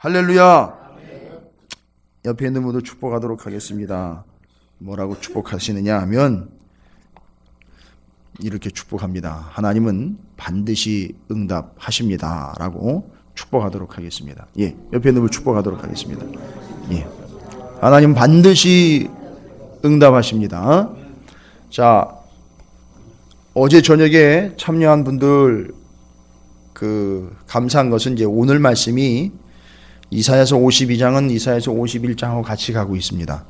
할렐루야. 옆에 있는 분도 축복하도록 하겠습니다. 뭐라고 축복하시느냐 하면 이렇게 축복합니다. 하나님은 반드시 응답하십니다 라고 축복하도록 하겠습니다. 예, 옆에 있는 분 축복하도록 하겠습니다. 예, 하나님 반드시 응답하십니다. 자, 어제 저녁에 참여한 분들 감사한 것은 이제 오늘 말씀이 이사야서 52장은 이사야서 51장하고 같이 가고 있습니다.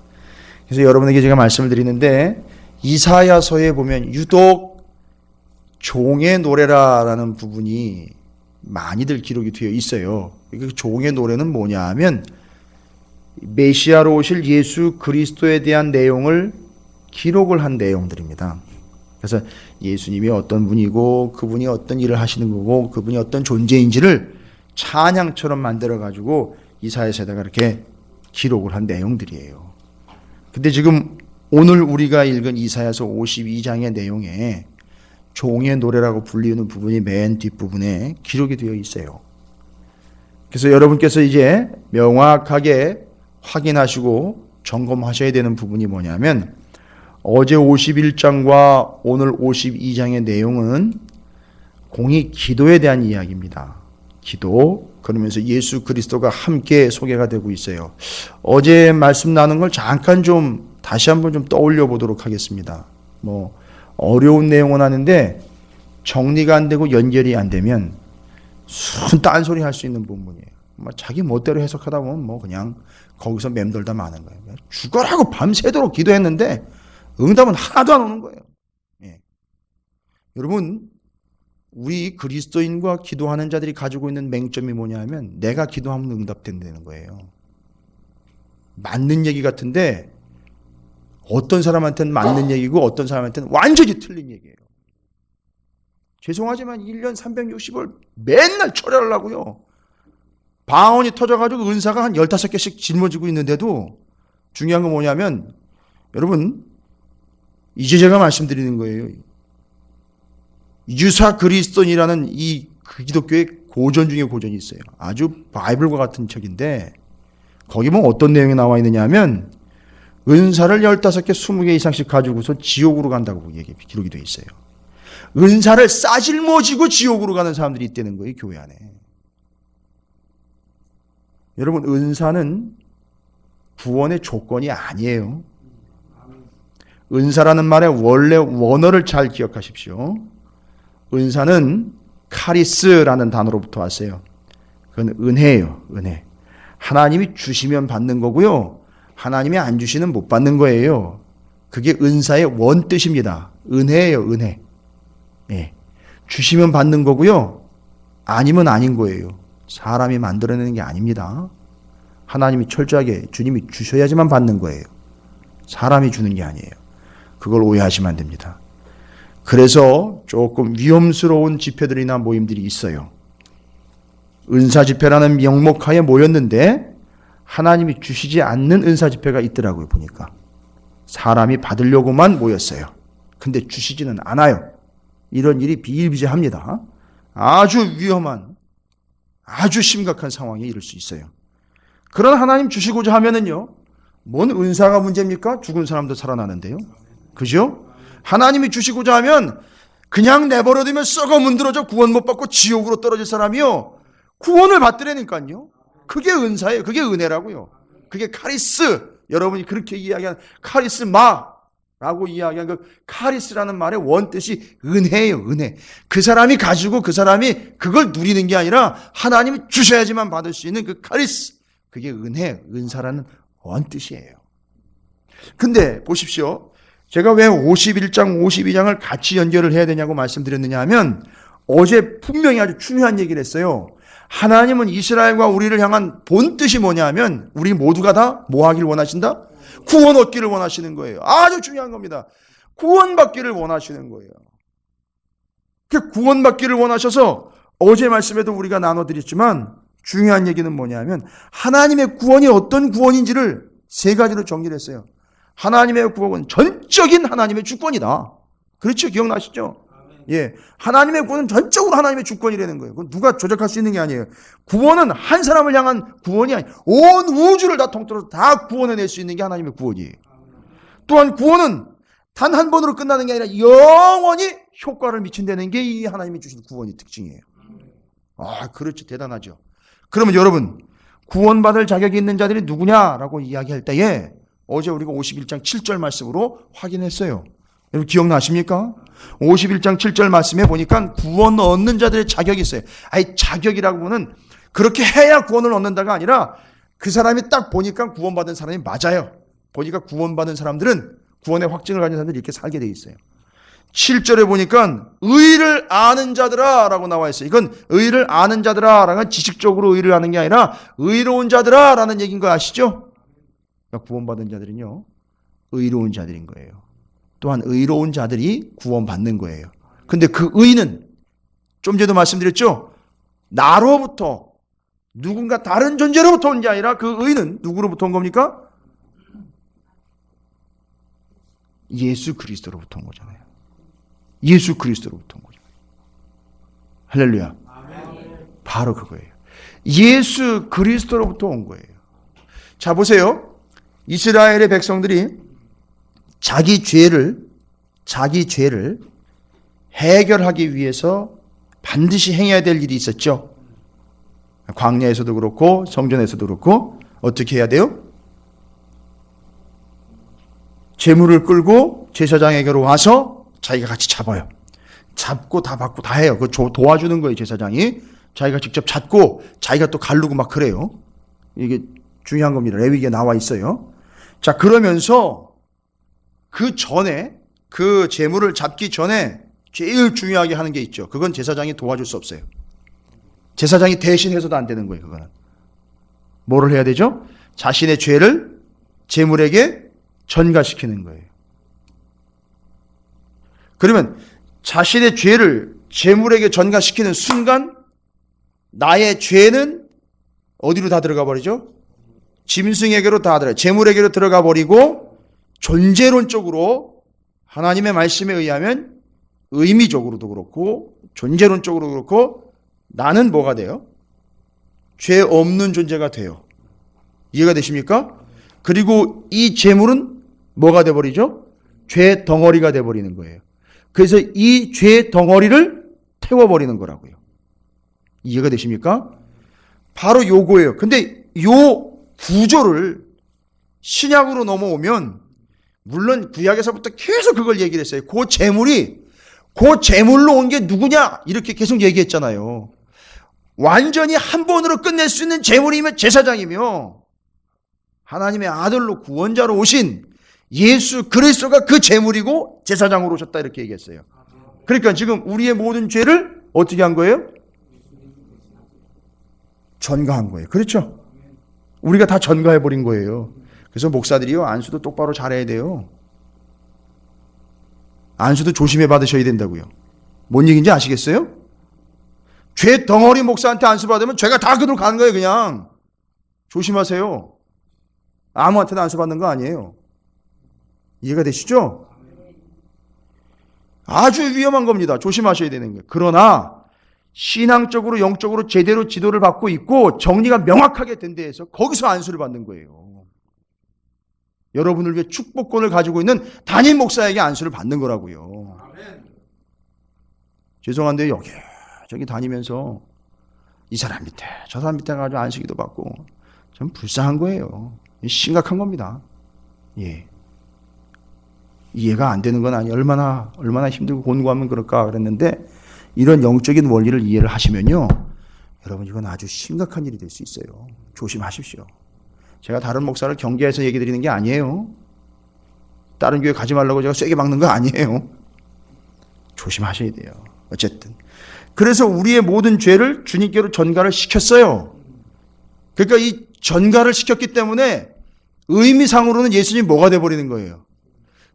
그래서 여러분에게 제가 말씀을 드리는데 이사야서에 보면 유독 종의 노래라는 부분이 많이들 기록이 되어 있어요. 그 종의 노래는 뭐냐 하면 메시아로 오실 예수 그리스도에 대한 내용을 기록을 한 내용들입니다. 그래서 예수님이 어떤 분이고 그분이 어떤 일을 하시는 거고 그분이 어떤 존재인지를 찬양처럼 만들어가지고 이사야서에다가 이렇게 기록을 한 내용들이에요. 근데 지금 오늘 우리가 읽은 이사야서 52장의 내용에 종의 노래라고 불리는 부분이 맨 뒷부분에 기록이 되어 있어요. 그래서 여러분께서 이제 명확하게 확인하시고 점검하셔야 되는 부분이 뭐냐면 어제 51장과 오늘 52장의 내용은 공히 기도에 대한 이야기입니다. 기도, 그러면서 예수 그리스도가 함께 소개가 되고 있어요. 어제 말씀 나눈 걸 잠깐 좀 다시 한번 좀 떠올려 보도록 하겠습니다. 어려운 내용은 아닌데 정리가 안 되고 연결이 안 되면 순 딴소리 할 수 있는 부분이에요. 자기 멋대로 해석하다 보면 그냥 거기서 맴돌다 마는 거예요. 죽어라고 밤새도록 기도했는데 응답은 하나도 안 오는 거예요. 예. 여러분, 우리 그리스도인과 기도하는 자들이 가지고 있는 맹점이 뭐냐 하면 내가 기도하면 응답된다는 거예요. 맞는 얘기 같은데 어떤 사람한테는 맞는 얘기고 어떤 사람한테는 완전히 틀린 얘기예요. 죄송하지만 1년 360을 맨날 철회하려고요. 방언이 터져가지고 은사가 한 15개씩 짊어지고 있는데도 중요한 건 뭐냐면 여러분 이제 제가 말씀드리는 거예요. 유사 그리스도인이라는 이 기독교의 고전 중에 고전이 있어요. 아주 바이블과 같은 책인데 거기 보면 어떤 내용이 나와 있느냐 하면 은사를 15개, 20개 이상씩 가지고서 지옥으로 간다고 기록이 되어 있어요. 은사를 싸질머지고 지옥으로 가는 사람들이 있다는 거예요. 교회 안에. 여러분 은사는 구원의 조건이 아니에요. 은사라는 말의 원래 원어를 잘 기억하십시오. 은사는 카리스라는 단어로부터 왔어요. 그건 은혜예요. 은혜. 하나님이 주시면 받는 거고요. 하나님이 안 주시는 못 받는 거예요. 그게 은사의 원뜻입니다. 은혜예요. 은혜. 예. 주시면 받는 거고요. 아니면 아닌 거예요. 사람이 만들어내는 게 아닙니다. 하나님이 철저하게 주님이 주셔야지만 받는 거예요. 사람이 주는 게 아니에요. 그걸 오해하시면 안 됩니다. 그래서 조금 위험스러운 집회들이나 모임들이 있어요. 은사 집회라는 명목하에 모였는데 하나님이 주시지 않는 은사 집회가 있더라고요. 보니까 사람이 받으려고만 모였어요. 근데 주시지는 않아요. 이런 일이 비일비재합니다. 아주 위험한 아주 심각한 상황에 이를 수 있어요. 그런 하나님 주시고자 하면은요, 뭔 은사가 문제입니까? 죽은 사람도 살아나는데요. 그죠? 하나님이 주시고자 하면 그냥 내버려두면 썩어 문드러져 구원 못 받고 지옥으로 떨어질 사람이요, 구원을 받더라니까요. 그게 은사예요. 그게 은혜라고요. 그게 카리스. 여러분이 그렇게 이야기한 카리스마라고 이야기한 그 카리스라는 말의 원뜻이 은혜예요. 은혜. 그 사람이 가지고 그 사람이 그걸 누리는 게 아니라 하나님이 주셔야지만 받을 수 있는 그 카리스. 그게 은혜, 은사라는 원뜻이에요. 근데 보십시오. 제가 왜 51장, 52장을 같이 연결을 해야 되냐고 말씀드렸느냐 하면 어제 분명히 아주 중요한 얘기를 했어요. 하나님은 이스라엘과 우리를 향한 본뜻이 뭐냐 하면 우리 모두가 다 뭐 하길 원하신다? 구원 얻기를 원하시는 거예요. 아주 중요한 겁니다. 구원받기를 원하시는 거예요. 그 구원받기를 원하셔서 어제 말씀에도 우리가 나눠드렸지만 중요한 얘기는 뭐냐면 하나님의 구원이 어떤 구원인지를 세 가지로 정리를 했어요. 하나님의 구원은 전적인 하나님의 주권이다. 그렇죠? 기억나시죠? 예. 하나님의 구원은 전적으로 하나님의 주권이라는 거예요. 그건 누가 조작할 수 있는 게 아니에요. 구원은 한 사람을 향한 구원이 아니에요. 온 우주를 다 통틀어서 다 구원해낼 수 있는 게 하나님의 구원이에요. 또한 구원은 단 한 번으로 끝나는 게 아니라 영원히 효과를 미친다는 게 이 하나님이 주신 구원의 특징이에요. 아, 그렇죠. 대단하죠. 그러면 여러분, 구원받을 자격이 있는 자들이 누구냐라고 이야기할 때에 어제 우리가 51장 7절 말씀으로 확인했어요. 여러분 기억나십니까? 51장 7절 말씀에 보니까 구원 얻는 자들의 자격이 있어요. 아니, 자격이라고 하면 그렇게 해야 구원을 얻는다가 아니라 그 사람이 딱 보니까 구원받은 사람이 맞아요. 보니까 구원받은 사람들은 구원의 확증을 가진 사람들이 이렇게 살게 돼 있어요. 7절에 보니까 의를 아는 자들아 라고 나와 있어요. 이건 의를 아는 자들아 라는 지식적으로 의를 아는 게 아니라 의로운 자들아 라는 얘기인 거 아시죠? 그러니까 구원받은 자들은요, 의로운 자들인 거예요. 또한 의로운 자들이 구원받는 거예요. 근데 그 의는 좀 전에도 말씀드렸죠? 나로부터 누군가 다른 존재로부터 온 게 아니라 그 의는 누구로부터 온 겁니까? 예수 그리스도로부터 온 거잖아요. 예수 그리스도로부터 온 거죠. 할렐루야. 바로 그거예요. 예수 그리스도로부터 온 거예요. 자, 보세요. 이스라엘의 백성들이 자기 죄를 해결하기 위해서 반드시 행해야 될 일이 있었죠. 광야에서도 그렇고 성전에서도 그렇고 어떻게 해야 돼요? 제물을 끌고 제사장에게로 와서 자기가 같이 잡아요. 잡고 다 받고 다 해요. 그거 도와주는 거예요, 제사장이. 자기가 직접 잡고 자기가 또 가르고 막 그래요. 이게 중요한 겁니다. 레위기에 나와 있어요. 자, 그러면서 그 전에, 그 제물을 잡기 전에 제일 중요하게 하는 게 있죠. 그건 제사장이 도와줄 수 없어요. 제사장이 대신해서도 안 되는 거예요, 그거는. 뭐를 해야 되죠? 자신의 죄를 제물에게 전가시키는 거예요. 그러면 자신의 죄를 제물에게 전가시키는 순간 나의 죄는 어디로 다 들어가 버리죠? 짐승에게로 다 들어가요. 제물에게로 들어가 버리고 존재론적으로 하나님의 말씀에 의하면 의미적으로도 그렇고 존재론적으로도 그렇고 나는 뭐가 돼요? 죄 없는 존재가 돼요. 이해가 되십니까? 그리고 이 제물은 뭐가 돼버리죠? 죄 덩어리가 돼버리는 거예요. 그래서 이 죄 덩어리를 태워버리는 거라고요. 이해가 되십니까? 바로 요거예요. 근데 요 구조를 신약으로 넘어오면 물론 구약에서부터 계속 그걸 얘기를 했어요. 그 제물로 온 게 누구냐? 이렇게 계속 얘기했잖아요. 완전히 한 번으로 끝낼 수 있는 제물이면 제사장이며 하나님의 아들로 구원자로 오신 예수 그리스도가 그 제물이고 제사장으로 오셨다 이렇게 얘기했어요. 그러니까 지금 우리의 모든 죄를 어떻게 한 거예요? 전가한 거예요. 그렇죠? 우리가 다 전가해버린 거예요. 그래서 목사들이요, 안수도 똑바로 잘해야 돼요. 안수도 조심해 받으셔야 된다고요. 뭔 얘기인지 아시겠어요? 죄 덩어리 목사한테 안수 받으면 죄가 다 그대로 가는 거예요, 그냥. 조심하세요. 아무한테나 안수 받는 거 아니에요. 이해가 되시죠? 아주 위험한 겁니다. 조심하셔야 되는 거예요. 그러나 신앙적으로 영적으로 제대로 지도를 받고 있고 정리가 명확하게 된 데에서 거기서 안수를 받는 거예요. 여러분을 위해 축복권을 가지고 있는 담임 목사에게 안수를 받는 거라고요. 죄송한데 여기 다니면서 이 사람 밑에 저 사람 밑에 가지고 안수기도 받고 좀 불쌍한 거예요. 심각한 겁니다. 예. 이해가 안 되는 건 아니에요. 얼마나 힘들고 곤고하면 그럴까 그랬는데 이런 영적인 원리를 이해를 하시면요, 여러분 이건 아주 심각한 일이 될 수 있어요. 조심하십시오. 제가 다른 목사를 경계해서 얘기 드리는 게 아니에요. 다른 교회 가지 말라고 제가 세게 막는 거 아니에요. 조심하셔야 돼요. 어쨌든 그래서 우리의 모든 죄를 주님께로 전가를 시켰어요. 그러니까 이 전가를 시켰기 때문에 의미상으로는 예수님이 뭐가 돼버리는 거예요?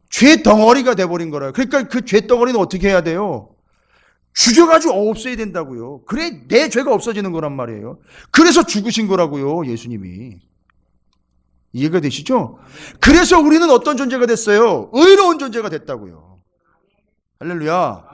죄 덩어리가 돼버린 거라요. 그러니까 그 죄 덩어리는 어떻게 해야 돼요? 죽여가지고 없애야 된다고요. 그래 내 죄가 없어지는 거란 말이에요. 그래서 죽으신 거라고요, 예수님이. 이해가 되시죠? 그래서 우리는 어떤 존재가 됐어요? 의로운 존재가 됐다고요. 할렐루야.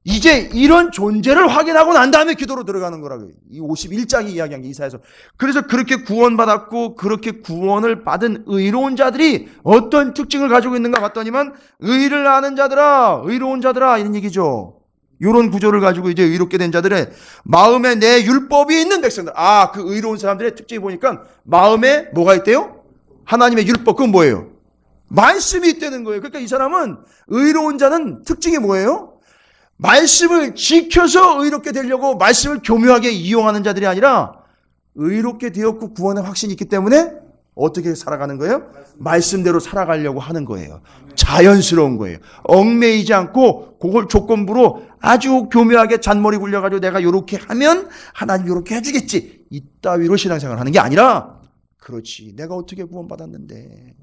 이제 이런 존재를 확인하고 난 다음에 기도로 들어가는 거라고요. 이 51장이 이야기한 게 이사야서. 그래서 그렇게 구원받았고 그렇게 구원을 받은 의로운 자들이 어떤 특징을 가지고 있는가 봤더니만 의를 아는 자들아, 의로운 자들아 이런 얘기죠. 이런 구조를 가지고 이제 의롭게 된 자들의 마음에 내 율법이 있는 백성들. 그 의로운 사람들의 특징이 보니까 마음에 뭐가 있대요? 하나님의 율법. 그건 뭐예요? 말씀이 있다는 거예요. 그러니까 이 사람은 의로운 자는 특징이 뭐예요? 말씀을 지켜서 의롭게 되려고 말씀을 교묘하게 이용하는 자들이 아니라 의롭게 되었고 구원의 확신이 있기 때문에 어떻게 살아가는 거예요? 말씀대로 살아가려고 하는 거예요. 자연스러운 거예요. 얽매이지 않고 그걸 조건부로 아주 교묘하게 잔머리 굴려가지고 내가 이렇게 하면 하나님 이렇게 해주겠지. 이따위로 신앙생활을 하는 게 아니라 그렇지. 내가 어떻게 구원받았는데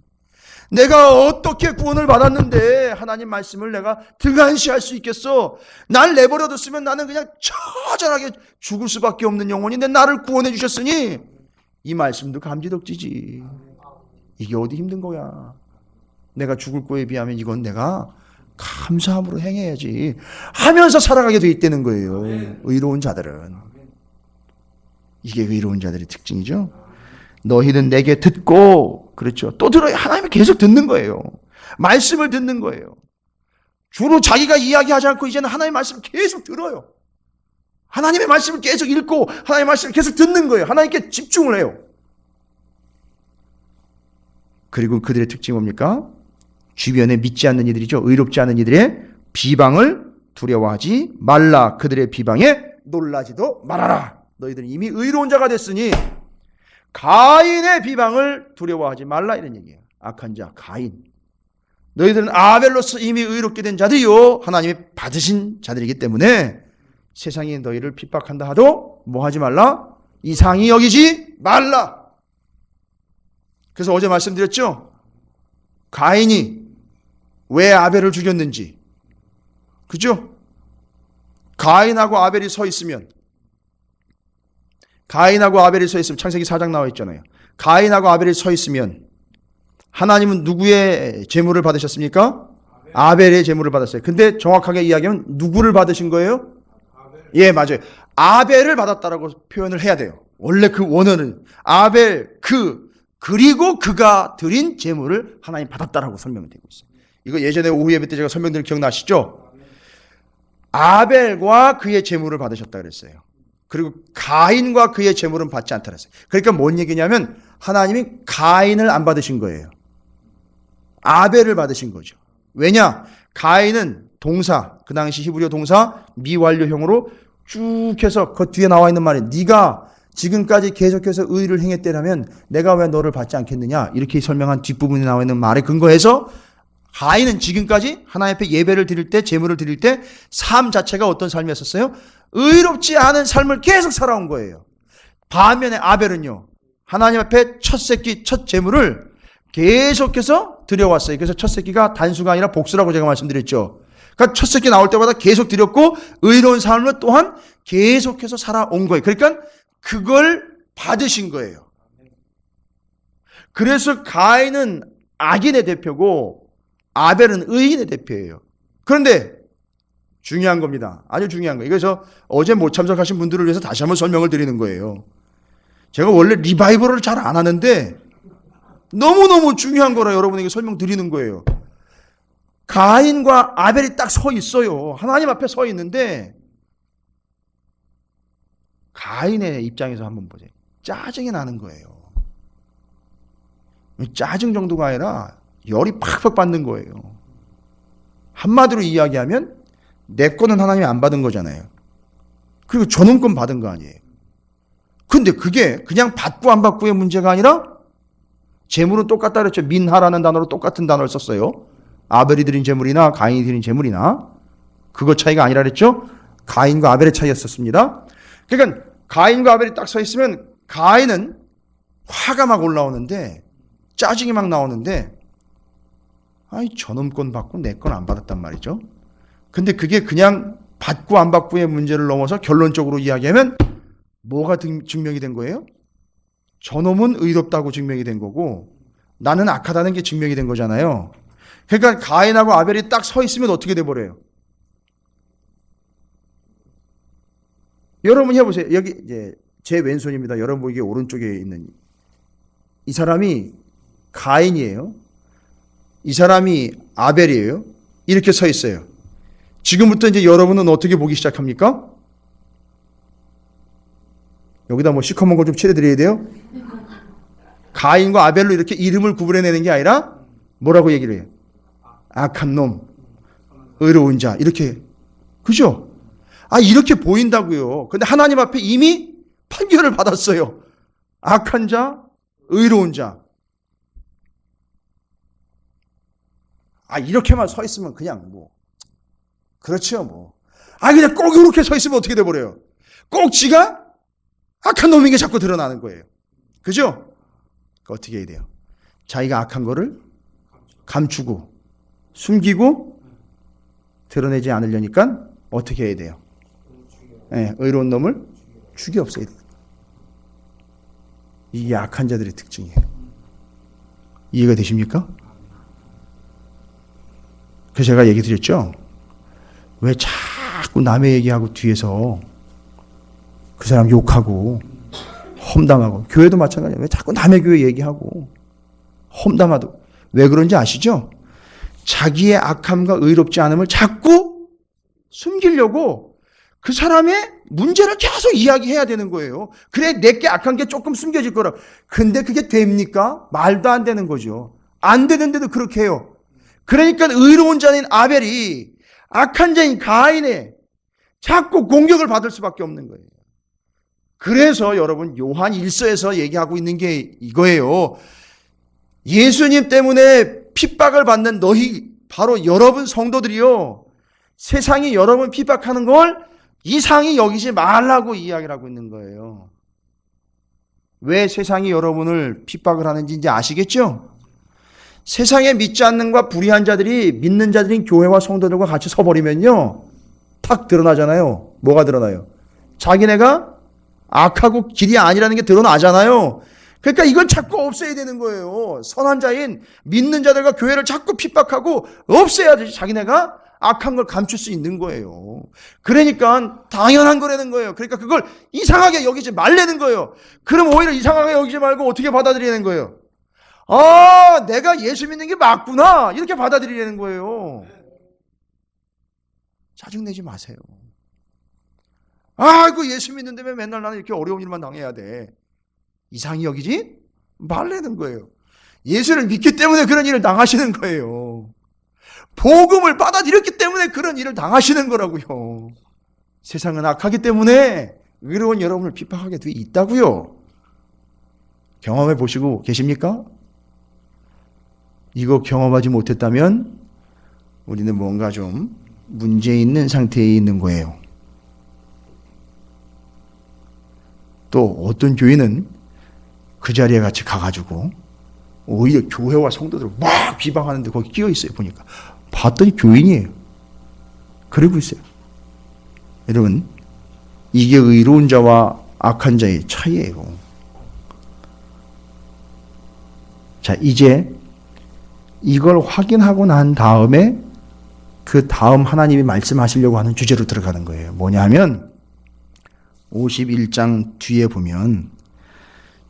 내가 어떻게 구원을 받았는데 하나님 말씀을 내가 등한시할 수 있겠어? 날 내버려뒀으면 나는 그냥 처절하게 죽을 수밖에 없는 영혼인데 나를 구원해 주셨으니 이 말씀도 감지덕지지. 이게 어디 힘든 거야. 내가 죽을 거에 비하면 이건 내가 감사함으로 행해야지 하면서 살아가게 돼 있다는 거예요. 의로운 자들은. 이게 의로운 자들의 특징이죠. 너희는 내게 듣고, 그렇죠. 또 들어요. 하나님을 계속 듣는 거예요. 말씀을 듣는 거예요. 주로 자기가 이야기하지 않고 이제는 하나님의 말씀을 계속 들어요. 하나님의 말씀을 계속 읽고 하나님의 말씀을 계속 듣는 거예요. 하나님께 집중을 해요. 그리고 그들의 특징이 뭡니까? 주변에 믿지 않는 이들이죠. 의롭지 않은 이들의 비방을 두려워하지 말라. 그들의 비방에 놀라지도 말아라. 너희들은 이미 의로운 자가 됐으니 가인의 비방을 두려워하지 말라 이런 얘기예요. 악한 자 가인. 너희들은 아벨로서 이미 의롭게 된 자들이요 하나님이 받으신 자들이기 때문에 세상이 너희를 핍박한다 하도 뭐 하지 말라? 이상히 여기지 말라. 그래서 어제 말씀드렸죠. 가인이 왜 아벨을 죽였는지. 그죠? 가인하고 아벨이 서 있으면 창세기 4장 나와 있잖아요. 가인하고 아벨이 서 있으면 하나님은 누구의 제물을 받으셨습니까? 아벨의 제물을 받았어요. 근데 정확하게 이야기하면 누구를 받으신 거예요? 예, 맞아요. 아벨을 받았다라고 표현을 해야 돼요. 원래 그 원어는 아벨 그리고 그가 드린 제물을 하나님 받았다라고 설명이 되고 있어요. 이거 예전에 오후 예배 때 제가 설명드린 기억나시죠? 아벨과 그의 제물을 받으셨다 그랬어요. 그리고 가인과 그의 제물은 받지 않다 그랬어요. 그러니까 뭔 얘기냐면 하나님이 가인을 안 받으신 거예요. 아벨을 받으신 거죠. 왜냐? 가인은 동사, 그 당시 히브리어 동사 미완료형으로 쭉 해서 그 뒤에 나와 있는 말이 네가 지금까지 계속해서 의를 행했더라면 내가 왜 너를 받지 않겠느냐 이렇게 설명한 뒷부분에 나와 있는 말에 근거해서 가인은 지금까지 하나님 앞에 예배를 드릴 때 제물을 드릴 때 삶 자체가 어떤 삶이었었어요? 의롭지 않은 삶을 계속 살아온 거예요. 반면에 아벨은요 하나님 앞에 첫 새끼 첫 제물을 계속해서 드려왔어요. 그래서 첫 새끼가 단수가 아니라 복수라고 제가 말씀드렸죠. 그러니까 첫 새끼 나올 때마다 계속 드렸고 의로운 삶을 또한 계속해서 살아온 거예요. 그러니까 그걸 받으신 거예요. 그래서 가인은 악인의 대표고 아벨은 의인의 대표예요. 그런데 중요한 겁니다. 아주 중요한 거예요. 그래서 어제 못 참석하신 분들을 위해서 다시 한번 설명을 드리는 거예요. 제가 원래 리바이벌을 잘 안 하는데 너무너무 중요한 거라 여러분에게 설명드리는 거예요. 가인과 아벨이 딱 서 있어요. 하나님 앞에 서 있는데 가인의 입장에서 한번 보세요. 짜증이 나는 거예요. 짜증 정도가 아니라 열이 팍팍 받는 거예요. 한마디로 이야기하면 내 거는 하나님이 안 받은 거잖아요. 그리고 저놈 건 받은 거 아니에요. 근데 그게 그냥 받고 안 받고의 문제가 아니라 재물은 똑같다 그랬죠. 민하라는 단어로 똑같은 단어를 썼어요. 아벨이 드린 재물이나 가인이 드린 재물이나 그거 차이가 아니라 그랬죠. 가인과 아벨의 차이였었습니다. 그러니까 가인과 아벨이 딱 서 있으면 가인은 화가 막 올라오는데 짜증이 막 나오는데 아이 저놈 건 받고 내 건 안 받았단 말이죠. 근데 그게 그냥 받고 안 받고의 문제를 넘어서 결론적으로 이야기하면 뭐가 증명이 된 거예요? 저놈은 의롭다고 증명이 된 거고 나는 악하다는 게 증명이 된 거잖아요. 그러니까 가인하고 아벨이 딱 서 있으면 어떻게 돼버려요? 여러분 해보세요. 여기 이제 제 왼손입니다. 여러분 보기에 오른쪽에 있는 이 사람이 가인이에요. 이 사람이 아벨이에요. 이렇게 서 있어요. 지금부터 이제 여러분은 어떻게 보기 시작합니까? 여기다 뭐 시커먼 거 좀 칠해드려야 돼요? 가인과 아벨로 이렇게 이름을 구분해내는 게 아니라 뭐라고 얘기를 해요? 악한 놈, 의로운 자, 이렇게. 그죠? 이렇게 보인다고요. 근데 하나님 앞에 이미 판결을 받았어요. 악한 자, 의로운 자. 이렇게만 서 있으면 그냥 뭐 그렇죠 뭐. 그냥 꼭 이렇게 서 있으면 어떻게 돼버려요? 꼭 지가 악한 놈인 게 자꾸 드러나는 거예요. 그죠? 어떻게 해야 돼요? 자기가 악한 거를 감추고 숨기고 드러내지 않으려니까 어떻게 해야 돼요? 네, 의로운 놈을 죽여 없애야 돼요. 이게 악한 자들의 특징이에요. 이해가 되십니까? 그래서 제가 얘기 드렸죠? 왜 자꾸 남의 얘기하고 뒤에서 그 사람 욕하고 험담하고, 교회도 마찬가지예요. 왜 자꾸 남의 교회 얘기하고 험담하고. 왜 그런지 아시죠? 자기의 악함과 의롭지 않음을 자꾸 숨기려고 그 사람의 문제를 계속 이야기해야 되는 거예요. 그래 내게 악한 게 조금 숨겨질 거라. 근데 그게 됩니까? 말도 안 되는 거죠. 안 되는데도 그렇게 해요. 그러니까 의로운 자인 아벨이 악한 자인 가인의 자꾸 공격을 받을 수밖에 없는 거예요. 그래서 여러분 요한 1서에서 얘기하고 있는 게 이거예요. 예수님 때문에 핍박을 받는 너희, 바로 여러분 성도들이요, 세상이 여러분 핍박하는 걸 이상히 여기지 말라고 이야기를 하고 있는 거예요. 왜 세상이 여러분을 핍박을 하는지 이제 아시겠죠? 세상에 믿지 않는 과 불의한 자들이 믿는 자들인 교회와 성도들과 같이 서버리면요, 탁 드러나잖아요. 뭐가 드러나요? 자기네가 악하고 길이 아니라는 게 드러나잖아요. 그러니까 이걸 자꾸 없애야 되는 거예요. 선한 자인 믿는 자들과 교회를 자꾸 핍박하고 없애야지 자기네가 악한 걸 감출 수 있는 거예요. 그러니까 당연한 거라는 거예요. 그러니까 그걸 이상하게 여기지 말라는 거예요. 그럼 오히려 이상하게 여기지 말고 어떻게 받아들이는 거예요? 내가 예수 믿는 게 맞구나, 이렇게 받아들이려는 거예요. 짜증내지 마세요. 그 예수 믿는데 왜 맨날 나는 이렇게 어려운 일만 당해야 돼? 이상히 여기지 말라는 거예요. 예수를 믿기 때문에 그런 일을 당하시는 거예요. 복음을 받아들였기 때문에 그런 일을 당하시는 거라고요. 세상은 악하기 때문에 의로운 여러분을 핍박하게 돼 있다고요. 경험해 보시고 계십니까? 이거 경험하지 못했다면 우리는 뭔가 좀 문제 있는 상태에 있는 거예요. 또 어떤 교회는 그 자리에 같이 가가지고 오히려 교회와 성도들을 막 비방하는데 거기 끼어 있어요. 보니까 봤더니 교인이에요. 그러고 있어요. 여러분, 이게 의로운 자와 악한 자의 차이예요. 자, 이제 이걸 확인하고 난 다음에 그 다음 하나님이 말씀하시려고 하는 주제로 들어가는 거예요. 뭐냐 하면 51장 뒤에 보면,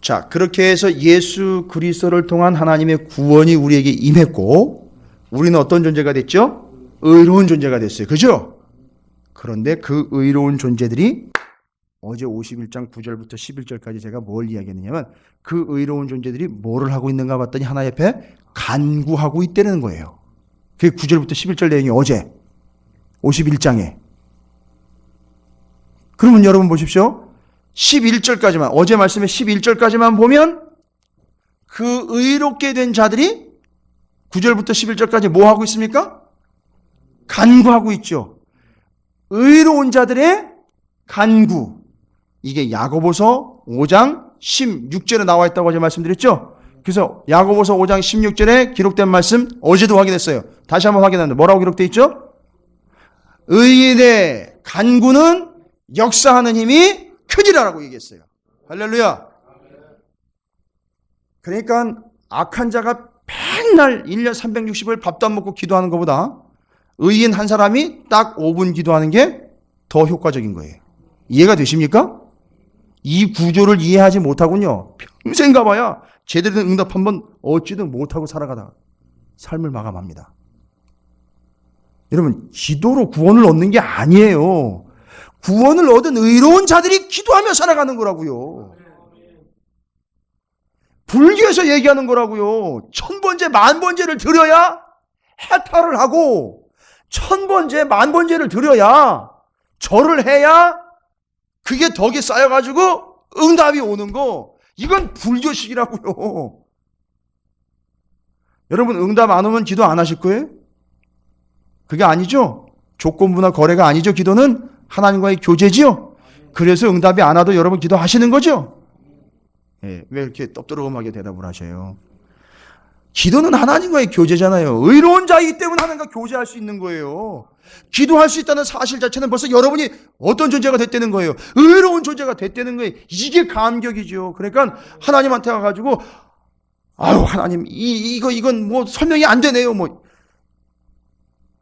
자, 그렇게 해서 예수 그리스도를 통한 하나님의 구원이 우리에게 임했고 우리는 어떤 존재가 됐죠? 의로운 존재가 됐어요. 그죠? 그런데 그 의로운 존재들이 어제 51장 9절부터 11절까지 제가 뭘 이야기했느냐면, 그 의로운 존재들이 뭐를 하고 있는가 봤더니 하나 옆에 간구하고 있다는 거예요. 그게 9절부터 11절 내용이 어제 51장에. 그러면 여러분 보십시오. 11절까지만, 어제 말씀의 11절까지만 보면 그 의롭게 된 자들이 9절부터 11절까지 뭐 하고 있습니까? 간구하고 있죠. 의로운 자들의 간구. 이게 야고보서 5장 16절에 나와 있다고 어제 말씀드렸죠. 그래서 야고보서 5장 16절에 기록된 말씀 어제도 확인했어요. 다시 한번 확인하는데 뭐라고 기록되어 있죠? 의인의 간구는 역사하는 힘이 크니라라고 얘기했어요. 할렐루야. 그러니까 악한 자가 맨날 1년 360일 밥도 안 먹고 기도하는 것보다 의인 한 사람이 딱 5분 기도하는 게 더 효과적인 거예요. 이해가 되십니까? 이 구조를 이해하지 못하군요. 평생 가봐야 제대로 된 응답 한번 얻지도 못하고 살아가다가 삶을 마감합니다. 여러분, 기도로 구원을 얻는 게 아니에요. 구원을 얻은 의로운 자들이 기도하며 살아가는 거라고요. 불교에서 얘기하는 거라고요. 1000번째, 10,000번째를 드려야 해탈을 하고 1000번째, 10,000번째를 드려야 절을 해야 그게 덕이 쌓여가지고 응답이 오는 거. 이건 불교식이라고요. 여러분, 응답 안 오면 기도 안 하실 거예요? 그게 아니죠. 조건부나 거래가 아니죠. 기도는 하나님과의 교제지요. 그래서 응답이 안 와도 여러분 기도하시는 거죠. 왜 이렇게 떡두러움하게 대답을 하셔요? 기도는 하나님과의 교제잖아요. 의로운 자이기 때문에 하나님과 교제할 수 있는 거예요. 기도할 수 있다는 사실 자체는 벌써 여러분이 어떤 존재가 됐다는 거예요. 의로운 존재가 됐다는 거예요. 이게 감격이죠. 그러니까 하나님한테 가가지고 아유 하나님 이건 뭐 설명이 안 되네요. 뭐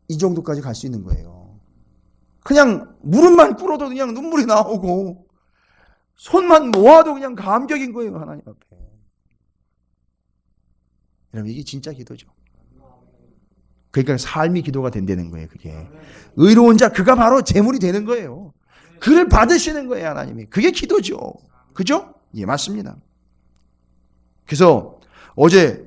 이 정도까지 갈 수 있는 거예요. 그냥 무릎만 꿇어도 그냥 눈물이 나오고 손만 모아도 그냥 감격인 거예요. 하나님 앞에. 여러분, 이게 진짜 기도죠. 그러니까 삶이 기도가 된다는 거예요. 그게 의로운 자, 그가 바로 제물이 되는 거예요. 그를 받으시는 거예요. 하나님이. 그게 기도죠. 그죠? 예, 맞습니다. 그래서 어제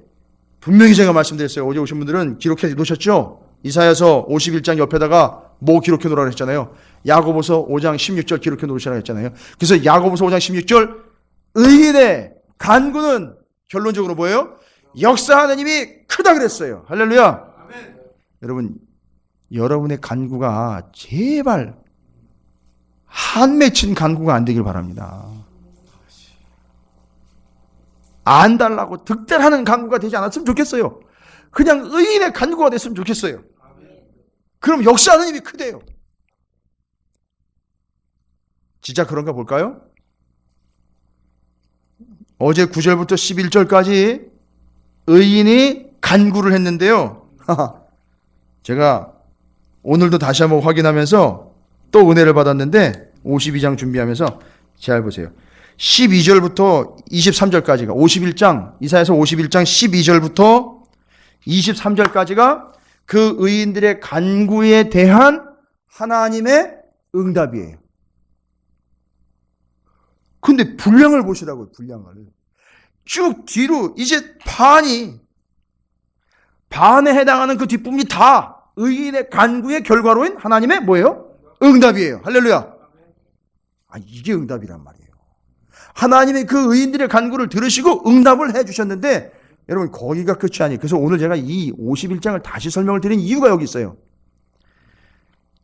분명히 제가 말씀드렸어요. 어제 오신 분들은 기록해 놓으셨죠? 이사야서 51장 옆에다가 뭐 기록해 놓으라고 했잖아요. 야고보서 5장 16절 기록해 놓으시라고 했잖아요. 그래서 야고보서 5장 16절 의인의 간구는 결론적으로 뭐예요? 역사하는 힘이 크다 그랬어요. 할렐루야. 아멘. 여러분, 여러분의 간구가 제발 한 맺힌 간구가 안 되길 바랍니다. 안 달라고 득달하는 간구가 되지 않았으면 좋겠어요. 그냥 의인의 간구가 됐으면 좋겠어요. 그럼 역사하는 힘이 크대요. 진짜 그런가 볼까요? 어제 9절부터 11절까지 의인이 간구를 했는데요. 제가 오늘도 다시 한번 확인하면서 또 은혜를 받았는데 52장 준비하면서 잘 보세요. 12절부터 23절까지가 51장, 이사야서 51장 12절부터 23절까지가 그 의인들의 간구에 대한 하나님의 응답이에요. 근데 분량을 보시라고요. 분량을. 쭉 뒤로 이제 반에 해당하는 그 뒷부분이 다 의인의 간구의 결과로인 하나님의 뭐예요? 응답이에요. 할렐루야. 이게 응답이란 말이에요. 하나님의 그 의인들의 간구를 들으시고 응답을 해주셨는데 여러분 거기가 끝이 아니에요. 그래서 오늘 제가 이 51장을 다시 설명을 드린 이유가 여기 있어요.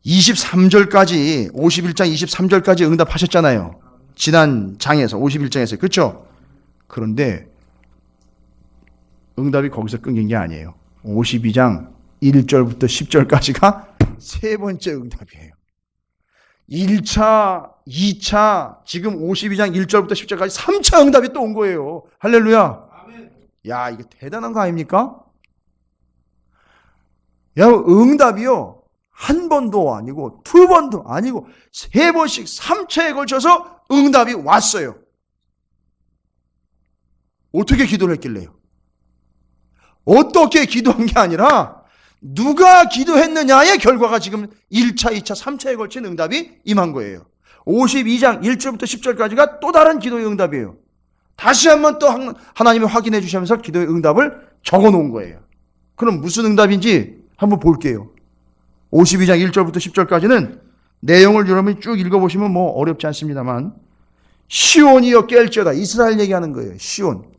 23절까지 51장 23절까지 응답하셨잖아요. 지난 장에서 51장에서 그렇죠? 그런데 응답이 거기서 끊긴 게 아니에요. 52장 1절부터 10절까지가 세 번째 응답이에요. 1차, 2차, 지금 52장 1절부터 10절까지 3차 응답이 또 온 거예요. 할렐루야. 아멘. 야, 이게 대단한 거 아닙니까? 야, 응답이요. 한 번도 아니고 두 번도 아니고 세 번씩 3차에 걸쳐서 응답이 왔어요. 어떻게 기도를 했길래요? 어떻게 기도한 게 아니라 누가 기도했느냐의 결과가 지금 1차, 2차, 3차에 걸친 응답이 임한 거예요. 52장 1절부터 10절까지가 또 다른 기도의 응답이에요. 다시 한번 또 하나님이 확인해 주시면서 기도의 응답을 적어 놓은 거예요. 그럼 무슨 응답인지 한번 볼게요. 52장 1절부터 10절까지는 내용을 여러분이 쭉 읽어보시면 뭐 어렵지 않습니다만 시온이여 깰지어다. 이스라엘 얘기하는 거예요. 시온.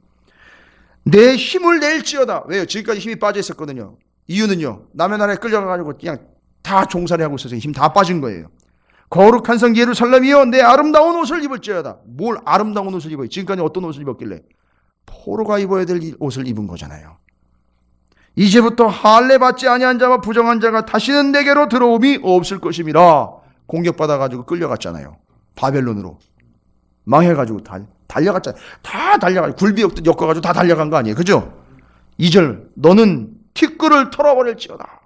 내 힘을 낼지어다. 왜요? 지금까지 힘이 빠져 있었거든요. 이유는요. 남의 나라에 끌려가가지고 그냥 다 종살이 하고 있어서 힘 다 빠진 거예요. 거룩한 성 예루살렘이여 내 아름다운 옷을 입을지어다. 뭘 아름다운 옷을 입어요? 지금까지 어떤 옷을 입었길래? 포로가 입어야 될 옷을 입은 거잖아요. 이제부터 할례 받지 아니한 자와 부정한 자가 다시는 내게로 들어옴이 없을 것임이라. 공격받아가지고 끌려갔잖아요. 바벨론으로. 망해가지고 달려갔잖아요. 다 달려가지고 굴비 엮어가지고 다 달려간 거 아니에요. 그죠? 2절 너는 티끌을 털어버릴지어다.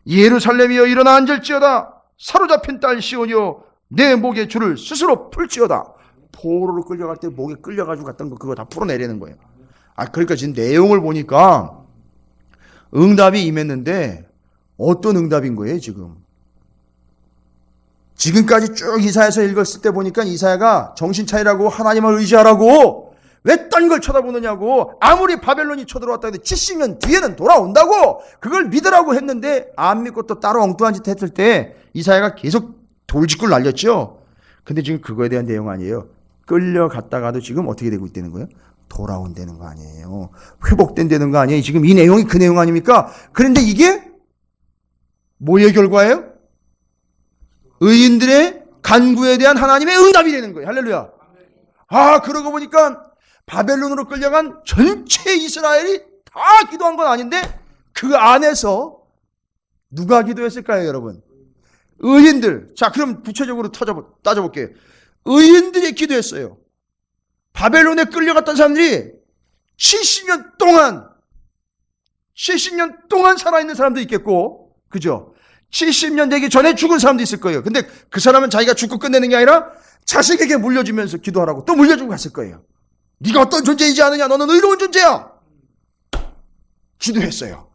예루살렘이여 일어나 앉을지어다. 사로잡힌 딸 시온이여 내 목의 줄을 스스로 풀지어다. 포로로 끌려갈 때 목에 끌려가지고 갔던 거 그거 다 풀어내려는 거예요. 그러니까 지금 내용을 보니까 응답이 임했는데 어떤 응답인 거예요 지금? 지금까지 쭉 이사야서 읽었을 때 보니까 이사야가 정신 차리라고 하나님을 의지하라고 왜 딴 걸 쳐다보느냐고 아무리 바벨론이 쳐들어왔다 해도 70년 뒤에는 돌아온다고 그걸 믿으라고 했는데 안 믿고 또 따로 엉뚱한 짓 했을 때 이사야가 계속 돌직구를 날렸죠. 근데 지금 그거에 대한 내용 아니에요. 끌려갔다가도 지금 어떻게 되고 있다는 거예요? 돌아온다는 거 아니에요. 회복된다는 거 아니에요. 지금 이 내용이 그 내용 아닙니까? 그런데 이게 뭐의 결과예요? 의인들의 간구에 대한 하나님의 응답이 되는 거예요. 할렐루야. 그러고 보니까 바벨론으로 끌려간 전체 이스라엘이 다 기도한 건 아닌데 그 안에서 누가 기도했을까요, 여러분? 의인들. 자, 그럼 구체적으로 따져볼게요. 의인들이 기도했어요. 바벨론에 끌려갔던 사람들이 70년 동안 살아있는 사람도 있겠고, 그죠? 70년 되기 전에 죽은 사람도 있을 거예요. 근데 그 사람은 자기가 죽고 끝내는 게 아니라 자식에게 물려주면서 기도하라고 또 물려주고 갔을 거예요. 네가 어떤 존재이지 않느냐? 너는 의로운 존재야. 기도했어요.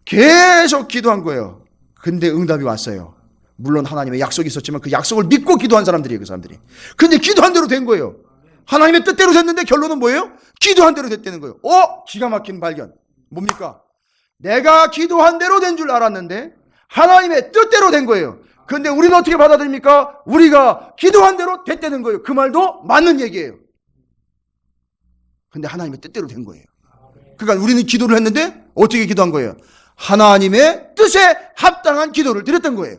계속 기도한 거예요. 근데 응답이 왔어요. 물론 하나님의 약속이 있었지만 그 약속을 믿고 기도한 사람들이에요. 그 사람들이. 근데 기도한 대로 된 거예요. 하나님의 뜻대로 됐는데 결론은 뭐예요? 기도한 대로 됐다는 거예요. 기가 막힌 발견. 뭡니까? 내가 기도한 대로 된 줄 알았는데 하나님의 뜻대로 된 거예요. 그런데 우리는 어떻게 받아들입니까? 우리가 기도한 대로 됐다는 거예요. 그 말도 맞는 얘기예요. 근데 하나님의 뜻대로 된 거예요. 그러니까 우리는 기도를 했는데 어떻게 기도한 거예요? 하나님의 뜻에 합당한 기도를 드렸던 거예요.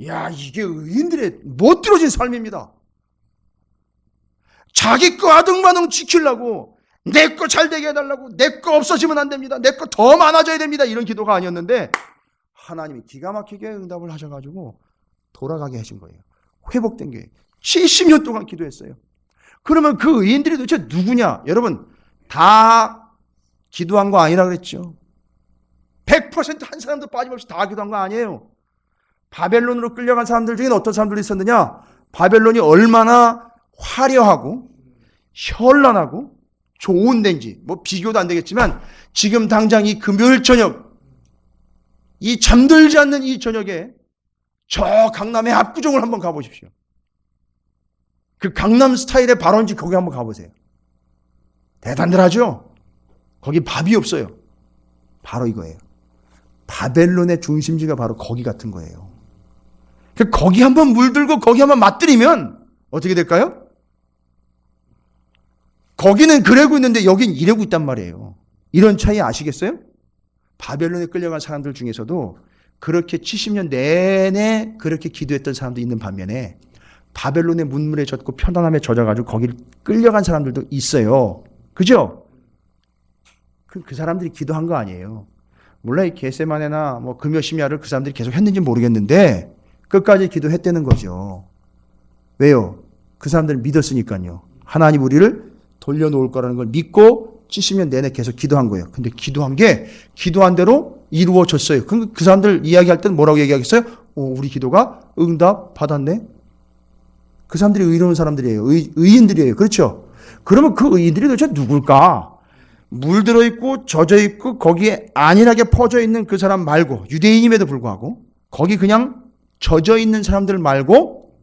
야, 이게 의인들의 멋들어진 삶입니다. 자기 거 아등바등 지키려고 내 거 잘 되게 해달라고 내 거 없어지면 안 됩니다. 내 거 더 많아져야 됩니다. 이런 기도가 아니었는데 하나님이 기가 막히게 응답을 하셔가지고 돌아가게 하신 거예요. 회복된 게 70년 동안 기도했어요. 그러면 그 의인들이 도대체 누구냐? 여러분 다 기도한 거 아니라 그랬죠. 100% 한 사람도 빠짐없이 다 기도한 거 아니에요. 바벨론으로 끌려간 사람들 중에는 어떤 사람들이 있었느냐? 바벨론이 얼마나 화려하고 현란하고 좋은 데인지 뭐 비교도 안 되겠지만 지금 당장 이 금요일 저녁 이 잠들지 않는 이 저녁에 저 강남의 압구정을 한번 가보십시오. 그 강남 스타일의 발원지 거기 한번 가보세요. 대단들하죠? 거기 밥이 없어요. 바로 이거예요. 바벨론의 중심지가 바로 거기 같은 거예요. 거기 한번 물들고 거기 한번 맛들이면 어떻게 될까요? 거기는 그러고 있는데 여긴 이러고 있단 말이에요. 이런 차이 아시겠어요? 바벨론에 끌려간 사람들 중에서도 그렇게 70년 내내 그렇게 기도했던 사람도 있는 반면에 바벨론의 문물에 젖고 편안함에 젖어가지고 거기를 끌려간 사람들도 있어요. 그죠? 그 사람들이 기도한 거 아니에요. 몰라 이 겟세마네나 뭐 금요심야를 그 사람들이 계속 했는지 모르겠는데 끝까지 기도했다는 거죠. 왜요? 그 사람들은 믿었으니까요. 하나님 우리를 돌려놓을 거라는 걸 믿고 70년 내내 계속 기도한 거예요. 근데 기도한 게 기도한 대로 이루어졌어요. 그 사람들 이야기할 때는 뭐라고 얘기하겠어요? 우리 기도가 응답 받았네. 그 사람들이 의로운 사람들이에요. 의인들이에요. 그렇죠? 그러면 그 의인들이 도대체 누굴까? 물들어 있고 젖어 있고 거기에 안일하게 퍼져 있는 그 사람 말고 유대인임에도 불구하고 거기 그냥 젖어 있는 사람들 말고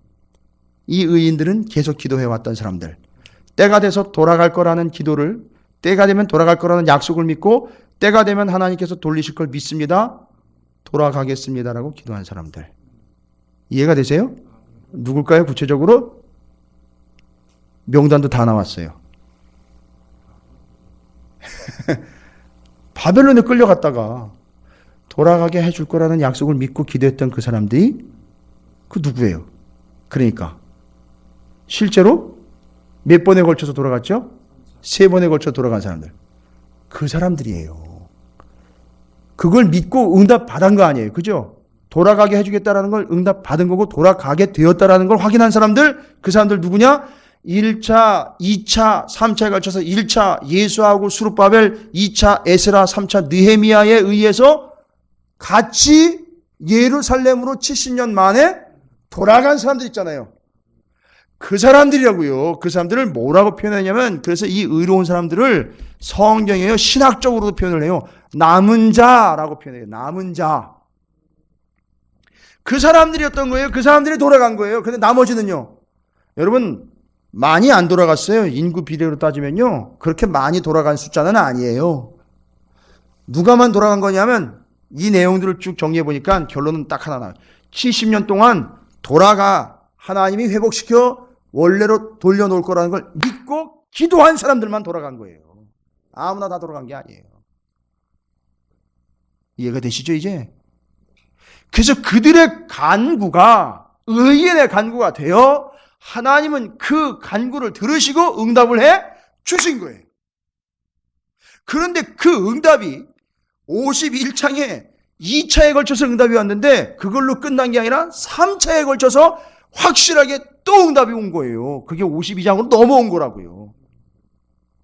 이 의인들은 계속 기도해 왔던 사람들. 때가 돼서 돌아갈 거라는 기도를 때가 되면 돌아갈 거라는 약속을 믿고 때가 되면 하나님께서 돌리실 걸 믿습니다. 돌아가겠습니다라고 기도한 사람들. 이해가 되세요? 누굴까요? 구체적으로? 명단도 다 나왔어요. 바벨론에 끌려갔다가 돌아가게 해줄 거라는 약속을 믿고 기도했던 그 사람들이 그 누구예요? 그러니까 실제로 몇 번에 걸쳐서 돌아갔죠? 3번에 걸쳐 돌아간 사람들. 그 사람들이에요. 그걸 믿고 응답 받은 거 아니에요. 그죠? 돌아가게 해주겠다라는 걸 응답 받은 거고 돌아가게 되었다라는 걸 확인한 사람들. 그 사람들 누구냐? 1차, 2차, 3차에 걸쳐서 1차 예수하고 수룹바벨, 2차 에스라, 3차 느헤미야에 의해서 같이 예루살렘으로 70년 만에 돌아간 사람들 있잖아요. 그 사람들이라고요. 그 사람들을 뭐라고 표현하냐면, 그래서 이 의로운 사람들을 성경에요, 신학적으로도 표현을 해요. 남은 자라고 표현해요. 남은 자. 그 사람들이었던 거예요. 그 사람들이 돌아간 거예요. 근데 나머지는요, 여러분, 많이 안 돌아갔어요. 인구 비례로 따지면요, 그렇게 많이 돌아간 숫자는 아니에요. 누가만 돌아간 거냐면, 이 내용들을 쭉 정리해 보니까 결론은 딱 하나 나와요. 70년 동안 돌아가 하나님이 회복시켜 원래로 돌려놓을 거라는 걸 믿고 기도한 사람들만 돌아간 거예요. 아무나 다 돌아간 게 아니에요. 이해가 되시죠, 이제? 그래서 그들의 간구가 의인의 간구가 되어 하나님은 그 간구를 들으시고 응답을 해 주신 거예요. 그런데 그 응답이 51장에 2차에 걸쳐서 응답이 왔는데, 그걸로 끝난 게 아니라 3차에 걸쳐서 확실하게 또 응답이 온 거예요. 그게 52장으로 넘어온 거라고요.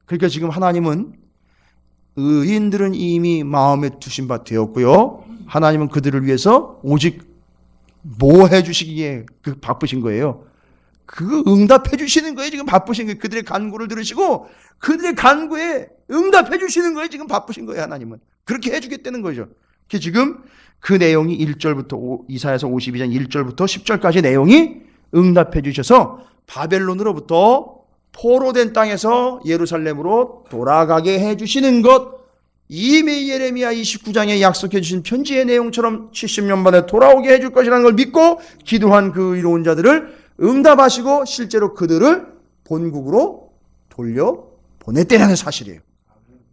그러니까 지금 하나님은 의인들은 이미 마음에 두신 바 되었고요, 하나님은 그들을 위해서 오직 뭐 해주시기에 바쁘신 거예요? 그 응답해 주시는 거예요. 지금 바쁘신 거예요. 그들의 간구를 들으시고 그들의 간구에 응답해 주시는 거예요. 지금 바쁘신 거예요. 하나님은 그렇게 해주겠다는 거죠. 지금 그 내용이 1절부터 이사야서 52장 1절부터 10절까지 내용이 응답해 주셔서 바벨론으로부터 포로된 땅에서 예루살렘으로 돌아가게 해주시는 것, 이미 예레미야 29장에 약속해 주신 편지의 내용처럼 70년 만에 돌아오게 해줄 것이라는 걸 믿고 기도한 그 의로운 자들을 응답하시고 실제로 그들을 본국으로 돌려보냈다는 사실이에요.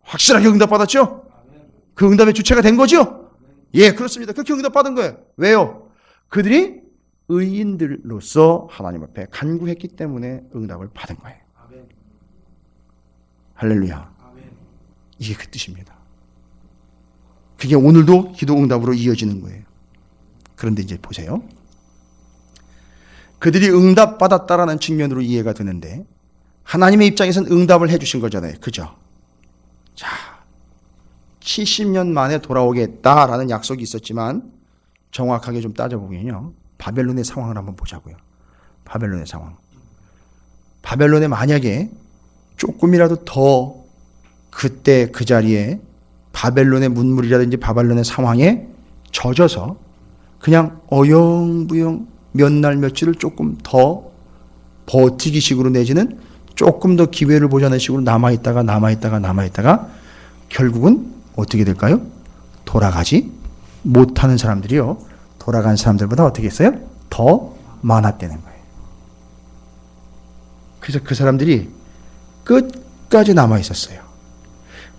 확실하게 응답받았죠? 그 응답의 주체가 된 거죠? 예, 그렇습니다. 그렇게 응답받은 거예요. 왜요? 그들이 의인들로서 하나님 앞에 간구했기 때문에 응답을 받은 거예요. 할렐루야. 이게 그 뜻입니다. 그게 오늘도 기도 응답으로 이어지는 거예요. 그런데 이제 보세요. 그들이 응답받았다라는 측면으로 이해가 되는데, 하나님의 입장에서는 응답을 해주신 거잖아요. 그죠? 자, 70년 만에 돌아오겠다라는 약속이 있었지만 정확하게 좀 따져보면요, 바벨론의 상황을 한번 보자고요. 바벨론의 상황. 바벨론에 만약에 조금이라도 더 그때 그 자리에 바벨론의 문물이라든지 바벨론의 상황에 젖어서 그냥 어영부영 몇 날 며칠을 조금 더 버티기 식으로 내지는 조금 더 기회를 보자는 식으로 남아있다가 결국은 어떻게 될까요? 돌아가지 못하는 사람들이요, 돌아간 사람들보다 어떻게 했어요? 더 많았다는 거예요. 그래서 그 사람들이 끝까지 남아있었어요.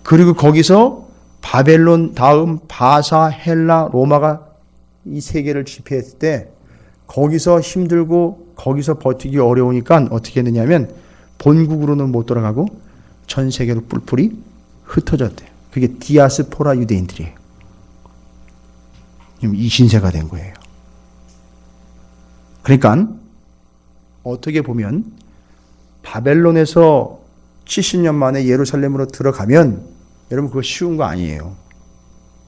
그리고 거기서 바벨론 다음 바사, 헬라, 로마가 이 세 개를 집회했을 때 거기서 힘들고 거기서 버티기 어려우니까 어떻게 했느냐면 본국으로는 못 돌아가고 전 세계로 뿔뿔이 흩어졌대요. 그게 디아스포라 유대인들이에요. 이 신세가 된 거예요. 그러니까 어떻게 보면 바벨론에서 70년 만에 예루살렘으로 들어가면 여러분 그거 쉬운 거 아니에요.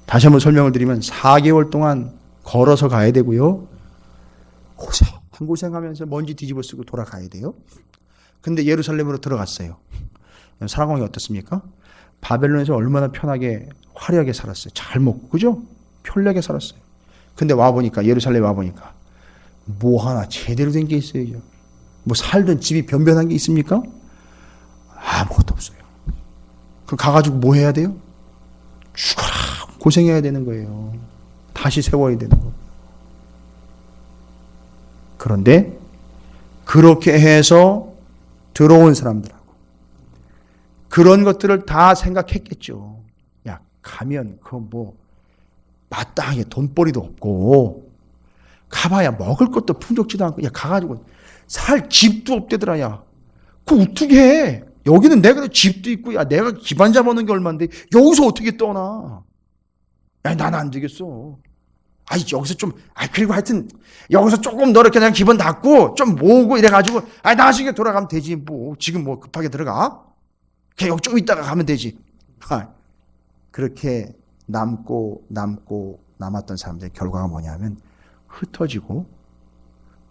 다시 한번 설명을 드리면 4개월 동안 걸어서 가야 되고요, 고생하면서 먼지 뒤집어 쓰고 돌아가야 돼요. 근데 예루살렘으로 들어갔어요. 상황이 어떻습니까? 바벨론에서 얼마나 편하게 화려하게 살았어요. 잘 먹고, 그죠? 편리하게 살았어요. 근데 와보니까, 예루살렘 와보니까 뭐 하나 제대로 된 게 있어요. 뭐 살던 집이 변변한 게 있습니까? 아무것도 없어요. 그럼 가가지고 뭐 해야 돼요? 죽어라 고생해야 되는 거예요. 다시 세워야 되는 거. 그런데 그렇게 해서 들어온 사람들하고 그런 것들을 다 생각했겠죠. 야, 가면 그거 뭐 마땅하게 돈벌이도 없고 가봐야 먹을 것도 풍족지도 않고, 야 가가지고 살 집도 없대더라. 야, 그거 어떻게 해? 여기는 내가 집도 있고, 야 내가 기반 잡아놓은 게 얼마인데 여기서 어떻게 떠나? 야, 나는 안 되겠어. 아이, 여기서 좀, 그리고 하여튼, 여기서 조금 너 이렇게 그냥 기분 닫고, 좀 모으고 이래가지고, 나중에 돌아가면 되지. 뭐, 지금 뭐 급하게 들어가? 그냥 여기 좀 있다가 가면 되지. 그렇게 남고 남았던 사람들의 결과가 뭐냐면 흩어지고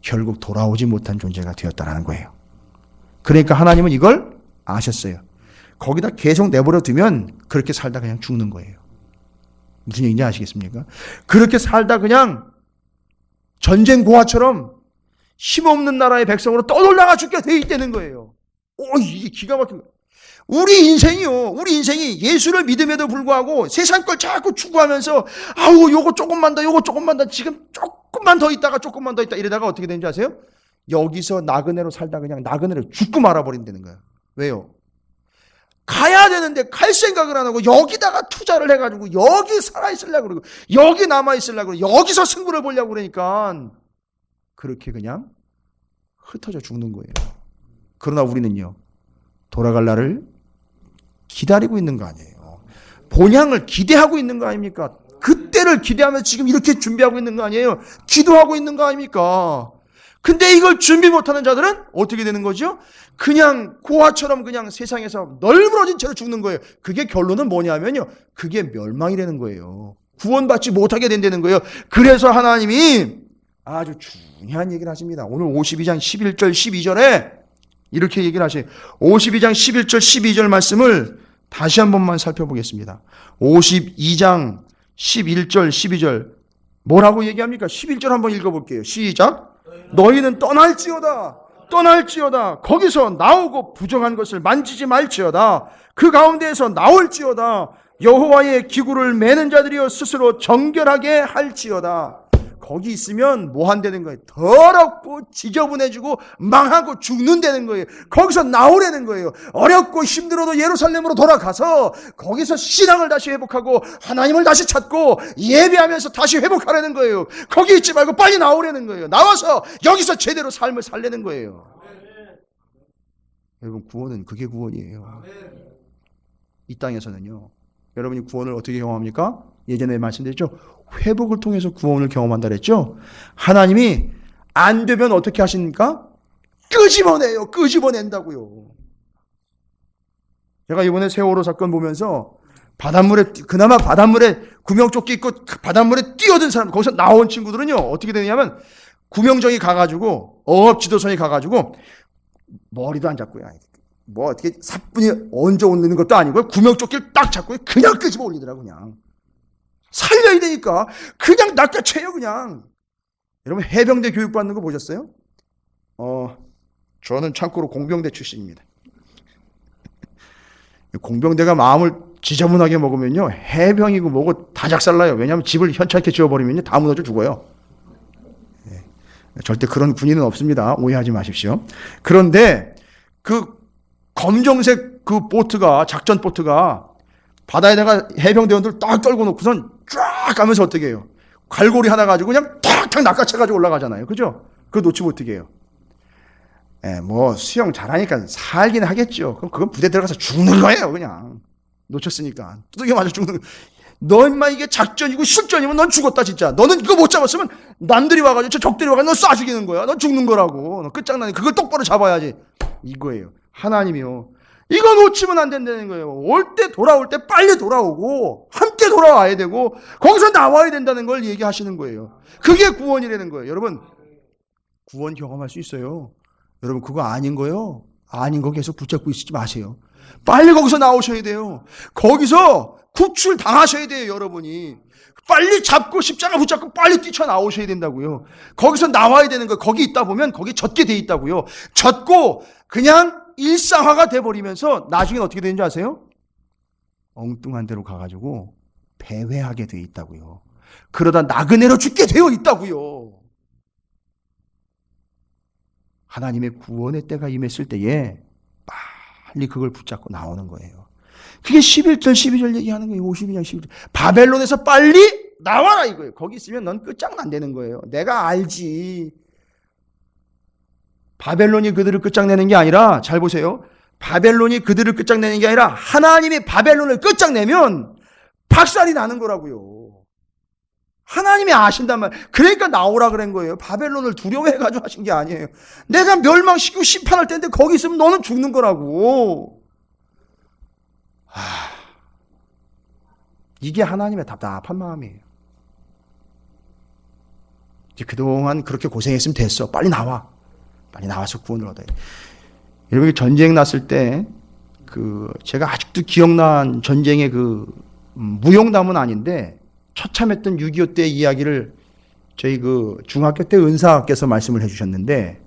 결국 돌아오지 못한 존재가 되었다는 거예요. 그러니까 하나님은 이걸 아셨어요. 거기다 계속 내버려 두면 그렇게 살다 그냥 죽는 거예요. 무슨 얘기인지 아시겠습니까? 그렇게 살다 그냥 전쟁 고아처럼 힘없는 나라의 백성으로 떠돌다가 죽게 돼 있다는 거예요. 이게 기가 막힌 거예요. 우리 인생이 예수를 믿음에도 불구하고 세상 걸 자꾸 추구하면서 요거 조금만 더 지금 조금만 더 있다 이러다가 어떻게 되는지 아세요? 여기서 나그네로 살다 그냥 나그네로 죽고 말아버린다는 거예요. 왜요? 가야 되는데 갈 생각을 안 하고 여기다가 투자를 해가지고 여기 살아있으려고 그러고 여기 남아있으려고 그러고 여기서 승부를 보려고 그러니까 그렇게 그냥 흩어져 죽는 거예요. 그러나 우리는요, 돌아갈 날을 기다리고 있는 거 아니에요. 본향을 기대하고 있는 거 아닙니까? 그때를 기대하면서 지금 이렇게 준비하고 있는 거 아니에요. 기도하고 있는 거 아닙니까? 근데 이걸 준비 못하는 자들은 어떻게 되는 거죠? 그냥 고아처럼 그냥 세상에서 널브러진 채로 죽는 거예요. 그게 결론은 뭐냐면요, 그게 멸망이 되는 거예요. 구원받지 못하게 된다는 거예요. 그래서 하나님이 아주 중요한 얘기를 하십니다. 오늘 52장 11절 12절에 이렇게 얘기를 하세요. 52장 11절 12절 말씀을 다시 한 번만 살펴보겠습니다. 52장 11절 12절 뭐라고 얘기합니까? 11절 한번 읽어볼게요. 시작. 너희는 떠날지어다 거기서 나오고 부정한 것을 만지지 말지어다. 그 가운데에서 나올지어다. 여호와의 기구를 매는 자들이여 스스로 정결하게 할지어다. 거기 있으면 뭐 한다는 거예요? 더럽고 지저분해지고 망하고 죽는다는 거예요. 거기서 나오라는 거예요. 어렵고 힘들어도 예루살렘으로 돌아가서 거기서 신앙을 다시 회복하고 하나님을 다시 찾고 예배하면서 다시 회복하라는 거예요. 거기 있지 말고 빨리 나오라는 거예요. 나와서 여기서 제대로 삶을 살라는 거예요. 여러분, 구원은 그게 구원이에요. 이 땅에서는요, 여러분이 구원을 어떻게 경험합니까? 예전에 말씀드렸죠. 회복을 통해서 구원을 경험한다 그랬죠. 하나님이 안 되면 어떻게 하십니까? 끄집어내요. 끄집어낸다고요. 제가 이번에 세월호 사건 보면서 그나마 바닷물에 구명조끼 입고 바닷물에 뛰어든 사람, 거기서 나온 친구들은요, 어떻게 되냐면 구명정이 가가지고 어업지도선이 가가지고 머리도 안 잡고요. 뭐 어떻게 사뿐히 얹어 올리는 것도 아니고요. 구명조끼를 딱 잡고 그냥 끄집어 올리더라고. 그냥 살려야 되니까 그냥 낚아채요. 그냥. 여러분, 해병대 교육받는 거 보셨어요? 저는 참고로 공병대 출신입니다. 공병대가 마음을 지저분하게 먹으면요, 해병이고 뭐고 다 작살나요. 왜냐하면 집을 현찮게 지어버리면요, 다 무너져 죽어요. 절대 그런 군인은 없습니다. 오해하지 마십시오. 그런데 그 검정색 그 보트가, 작전 보트가 바다에다가 해병대원들 딱 떨고 놓고선 쫙 가면서 어떻게 해요? 갈고리 하나 가지고 그냥 탁탁 낚아채가지고 올라가잖아요. 그죠? 그거 놓치면 어떻게 해요? 뭐 수영 잘하니까 살긴 하겠죠. 그럼 그건 부대 들어가서 죽는 거예요. 그냥 놓쳤으니까 두들겨 맞아 죽는 거예요. 너 인마 이게 작전이고 실전이면 넌 죽었다 진짜. 너는 이거 못 잡았으면 남들이 와가지고 저 적들이 와가지고 너 쏴 죽이는 거야. 넌 죽는 거라고. 너 끝장나니 그걸 똑바로 잡아야지. 이거예요. 하나님이요, 이거 놓치면 안 된다는 거예요. 올 때 돌아올 때 빨리 돌아오고 함께 돌아와야 되고 거기서 나와야 된다는 걸 얘기하시는 거예요. 그게 구원이라는 거예요. 여러분, 구원 경험할 수 있어요. 여러분, 그거 아닌 거요, 아닌 거 계속 붙잡고 있지 마세요. 빨리 거기서 나오셔야 돼요. 거기서 구출 당하셔야 돼요. 여러분이 빨리 잡고 십자가 붙잡고 빨리 뛰쳐나오셔야 된다고요. 거기서 나와야 되는 거예요. 거기 있다 보면 거기 젖게 돼 있다고요. 젖고 그냥 일상화가 돼버리면서 나중에 어떻게 되는지 아세요? 엉뚱한 데로 가가지고 배회하게 돼 있다고요. 그러다 나그네로 죽게 되어 있다고요. 하나님의 구원의 때가 임했을 때에 빨리 그걸 붙잡고 나오는 거예요. 그게 11절 12절 얘기하는 거예요. 52장 12절. 바벨론에서 빨리 나와라 이거예요. 거기 있으면 넌 끝장난다는 거예요. 내가 알지. 바벨론이 그들을 끝장내는 게 아니라, 잘 보세요, 바벨론이 그들을 끝장내는 게 아니라 하나님이 바벨론을 끝장내면 박살이 나는 거라고요. 하나님이 아신단 말이에요. 그러니까 나오라 그런 거예요. 바벨론을 두려워해가지고 하신 게 아니에요. 내가 멸망시키고 심판할 텐데 거기 있으면 너는 죽는 거라고. 이게 하나님의 답답한 마음이에요. 이제 그동안 그렇게 고생했으면 됐어. 빨리 나와. 빨리 나와서 구원을 얻어야 돼. 여러분, 전쟁 났을 때, 제가 아직도 기억난 전쟁의 무용담은 아닌데, 처참했던 6.25 때 이야기를 저희 중학교 때 은사께서 말씀을 해주셨는데,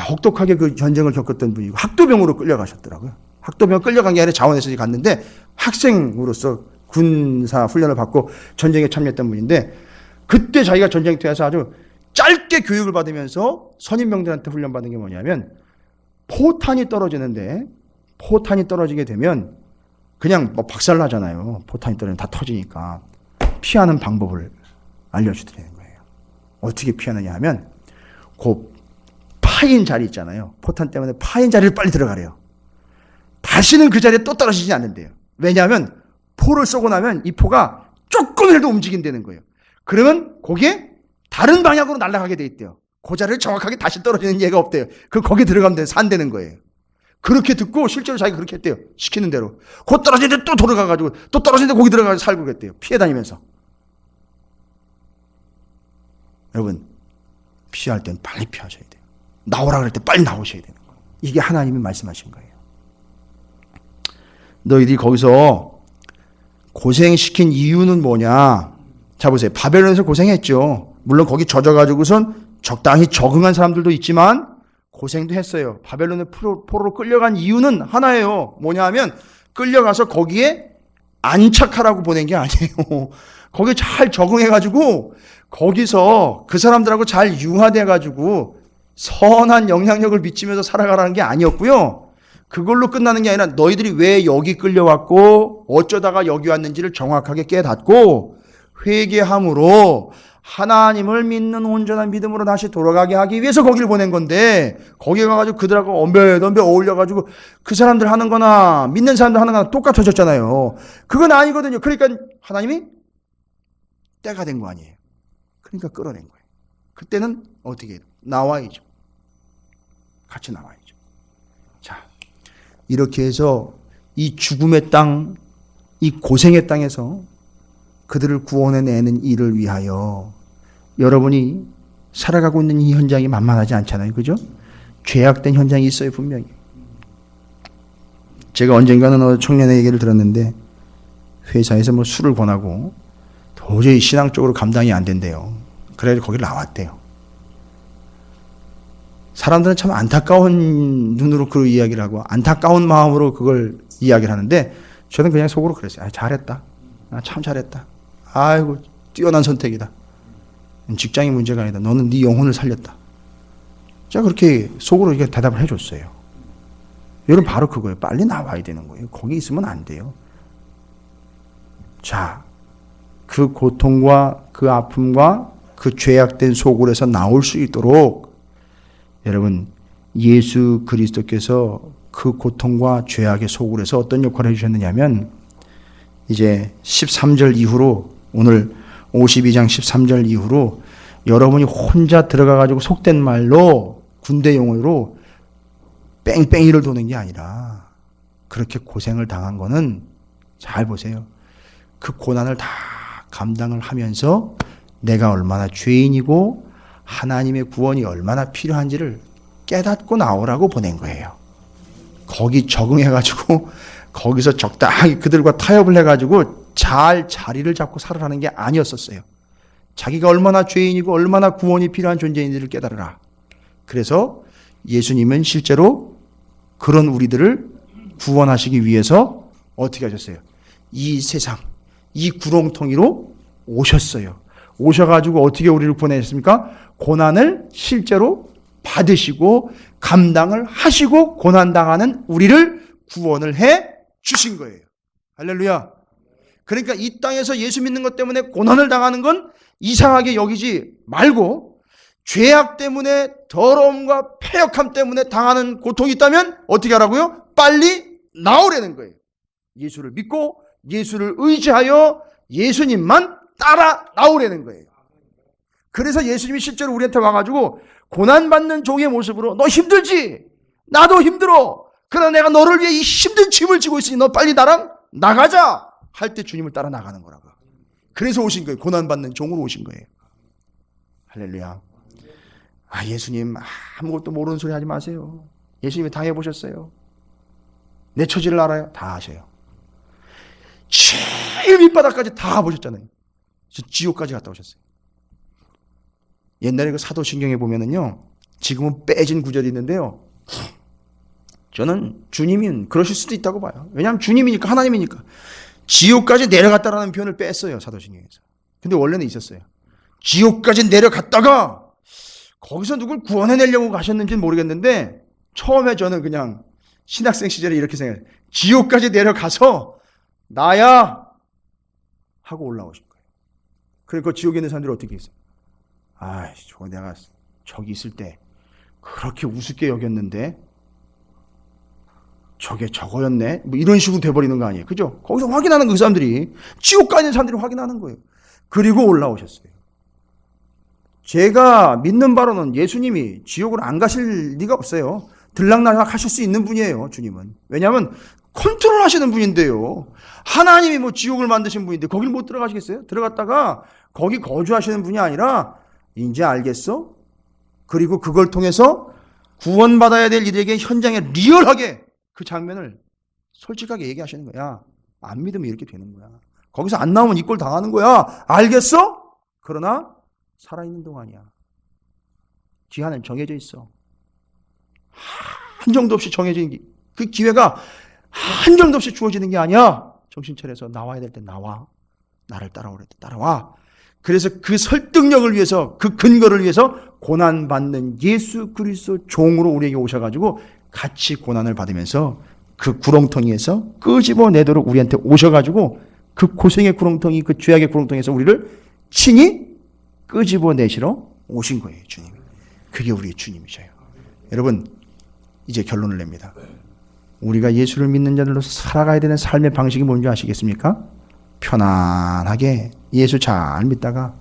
혹독하게 그 전쟁을 겪었던 분이고, 학도병으로 끌려가셨더라고요. 학도병 끌려간 게 아니라 자원에서 갔는데, 학생으로서 군사 훈련을 받고 전쟁에 참여했던 분인데, 그때 자기가 전쟁터에서 아주 짧게 교육을 받으면서 선임병들한테 훈련받은 게 뭐냐면, 포탄이 떨어지는데, 포탄이 떨어지게 되면 그냥 박살나잖아요. 포탄이 떨어지면 다 터지니까. 피하는 방법을 알려주더라는 거예요. 어떻게 피하느냐 하면, 파인 자리 있잖아요. 포탄 때문에 파인 자리를 빨리 들어가래요. 다시는 그 자리에 또 떨어지지 않는데요. 왜냐하면 포를 쏘고 나면 이 포가 조금이라도 움직인다는 거예요. 그러면 거기에 다른 방향으로 날아가게 돼 있대요. 그 자리를 정확하게 다시 떨어지는 예가 없대요. 거기 들어가면 산다는 거예요. 그렇게 듣고 실제로 자기가 그렇게 했대요. 시키는 대로. 곧 떨어지는데 또 돌아가가지고 또 떨어지는데 거기 들어가서 살고 그랬대요. 피해 다니면서. 여러분, 피할 땐 빨리 피하셔야 돼요. 나오라 그럴 때 빨리 나오셔야 되는 거예요. 이게 하나님이 말씀하신 거예요. 너희들이 거기서 고생시킨 이유는 뭐냐? 자, 보세요. 바벨론에서 고생했죠. 물론 거기 젖어가지고선 적당히 적응한 사람들도 있지만 고생도 했어요. 바벨론의 포로로 끌려간 이유는 하나예요. 뭐냐 하면 끌려가서 거기에 안착하라고 보낸 게 아니에요. 거기에 잘 적응해가지고 거기서 그 사람들하고 잘 융화돼가지고 선한 영향력을 미치면서 살아가라는 게 아니었고요. 그걸로 끝나는 게 아니라 너희들이 왜 여기 끌려왔고 어쩌다가 여기 왔는지를 정확하게 깨닫고 회개함으로 하나님을 믿는 온전한 믿음으로 다시 돌아가게 하기 위해서 거기를 보낸 건데, 거기 가가지고 그들하고 엄배덤배 어울려가지고 그 사람들 하는 거나 믿는 사람들 하는 거나 똑같아졌잖아요. 그건 아니거든요. 그러니까 하나님이 때가 된 거 아니에요. 그러니까 끌어낸 거예요. 그때는 어떻게 해요? 나와야죠. 같이 나와야죠. 자, 이렇게 해서 이 죽음의 땅, 이 고생의 땅에서 그들을 구원해내는 일을 위하여 여러분이 살아가고 있는 이 현장이 만만하지 않잖아요. 그죠? 죄악된 현장이 있어요. 분명히. 제가 언젠가는 청년의 얘기를 들었는데 회사에서 술을 권하고 도저히 신앙적으로 감당이 안 된대요. 그래서 거기를 나왔대요. 사람들은 참 안타까운 눈으로 그 이야기를 하고 안타까운 마음으로 그걸 이야기를 하는데 저는 그냥 속으로 그랬어요. 잘했다. 참 잘했다. 아이고, 뛰어난 선택이다. 직장이 문제가 아니다. 너는 네 영혼을 살렸다. 제가 그렇게 속으로 이렇게 대답을 해줬어요. 여러분, 바로 그거예요. 빨리 나와야 되는 거예요. 거기 있으면 안 돼요. 자, 그 고통과 그 아픔과 그 죄악된 소굴에서 나올 수 있도록 여러분, 예수 그리스도께서 그 고통과 죄악의 소굴에서 어떤 역할을 해주셨느냐면 이제 13절 이후로 오늘 52장 13절 이후로 여러분이 혼자 들어가가지고 속된 말로 군대 용어로 뺑뺑이를 도는 게 아니라 그렇게 고생을 당한 거는 잘 보세요. 그 고난을 다 감당을 하면서 내가 얼마나 죄인이고 하나님의 구원이 얼마나 필요한지를 깨닫고 나오라고 보낸 거예요. 거기 적응해가지고 거기서 적당히 그들과 타협을 해가지고 잘 자리를 잡고 살아라는 게 아니었었어요. 자기가 얼마나 죄인이고 얼마나 구원이 필요한 존재인지를 깨달으라. 그래서 예수님은 실제로 그런 우리들을 구원하시기 위해서 어떻게 하셨어요? 이 세상, 이 구렁텅이로 오셨어요. 오셔가지고 어떻게 우리를 구원하셨습니까? 고난을 실제로 받으시고 감당을 하시고 고난당하는 우리를 구원을 해 주신 거예요. 할렐루야. 그러니까 이 땅에서 예수 믿는 것 때문에 고난을 당하는 건 이상하게 여기지 말고 죄악 때문에 더러움과 패역함 때문에 당하는 고통이 있다면 어떻게 하라고요? 빨리 나오라는 거예요. 예수를 믿고 예수를 의지하여 예수님만 따라 나오라는 거예요. 그래서 예수님이 실제로 우리한테 와가지고 고난받는 종의 모습으로 너 힘들지? 나도 힘들어. 그러나 내가 너를 위해 이 힘든 짐을 지고 있으니 너 빨리 나랑 나가자 할 때 주님을 따라 나가는 거라고. 그래서 오신 거예요. 고난받는 종으로 오신 거예요. 할렐루야. 예수님 아무것도 모르는 소리 하지 마세요. 예수님이 당해보셨어요. 내 처지를 알아요. 다 아셔요. 제일 밑바닥까지 다 보셨잖아요. 지옥까지 갔다 오셨어요. 옛날에 그 사도신경에 보면은요, 지금은 빼진 구절이 있는데요, 저는 주님이 그러실 수도 있다고 봐요. 왜냐하면 주님이니까, 하나님이니까. 지옥까지 내려갔다라는 표현을 뺐어요, 사도신경에서. 근데 원래는 있었어요. 지옥까지 내려갔다가 거기서 누굴 구원해내려고 가셨는지는 모르겠는데, 처음에 저는 그냥 신학생 시절에 이렇게 생각해요. 지옥까지 내려가서 나야 하고 올라오신 거예요. 그리고 그 지옥에 있는 사람들이 어떻게 있어요? 저거 내가 저기 있을 때 그렇게 우습게 여겼는데 저게 저거였네? 뭐 이런 식으로 돼버리는 거 아니에요. 그죠? 거기서 확인하는 그 사람들이, 지옥가 있는 사람들이 확인하는 거예요. 그리고 올라오셨어요. 제가 믿는 바로는 예수님이 지옥을 안 가실 리가 없어요. 들락날락 하실 수 있는 분이에요, 주님은. 왜냐하면 컨트롤 하시는 분인데요. 하나님이 뭐 지옥을 만드신 분인데 거길 못 들어가시겠어요? 들어갔다가 거기 거주하시는 분이 아니라, 이제 알겠어? 그리고 그걸 통해서 구원받아야 될 이들에게 현장에 리얼하게 그 장면을 솔직하게 얘기하시는 거야. 안 믿으면 이렇게 되는 거야. 거기서 안 나오면 이 꼴 당하는 거야. 알겠어? 그러나 살아있는 동안이야. 기한은 정해져 있어. 한정도 없이 정해진 그 기회가 한정도 없이 주어지는 게 아니야. 정신 차려서 나와야 될 때 나와. 나를 따라오래 때 따라와. 그래서 그 설득력을 위해서, 그 근거를 위해서 고난받는 예수 그리스도 종으로 우리에게 오셔가지고 같이 고난을 받으면서 그 구렁텅이에서 끄집어내도록 우리한테 오셔가지고 그 고생의 구렁텅이, 그 죄악의 구렁텅이에서 우리를 친히 끄집어내시러 오신 거예요, 주님이. 그게 우리의 주님이셔요. 여러분, 이제 결론을 냅니다. 우리가 예수를 믿는 자들로서 살아가야 되는 삶의 방식이 뭔지 아시겠습니까? 편안하게 예수 잘 믿다가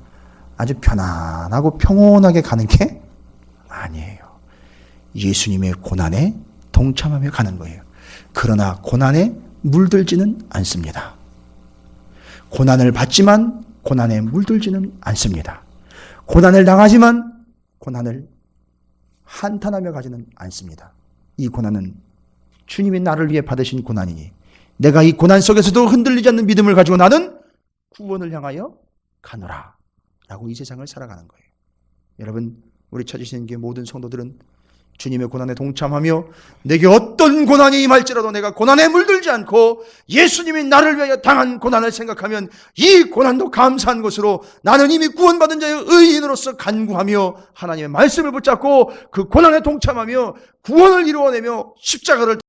아주 편안하고 평온하게 가는 게 아니에요. 예수님의 고난에 동참하며 가는 거예요. 그러나 고난에 물들지는 않습니다. 고난을 받지만 고난에 물들지는 않습니다. 고난을 당하지만 고난을 한탄하며 가지는 않습니다. 이 고난은 주님이 나를 위해 받으신 고난이니 내가 이 고난 속에서도 흔들리지 않는 믿음을 가지고 나는 구원을 향하여 가노라 라고 이 세상을 살아가는 거예요. 여러분, 우리 찾으시는 게 모든 성도들은 주님의 고난에 동참하며 내게 어떤 고난이 임할지라도 내가 고난에 물들지 않고 예수님이 나를 위하여 당한 고난을 생각하면 이 고난도 감사한 것으로 나는 이미 구원받은 자의 의인으로서 간구하며 하나님의 말씀을 붙잡고 그 고난에 동참하며 구원을 이루어내며 십자가를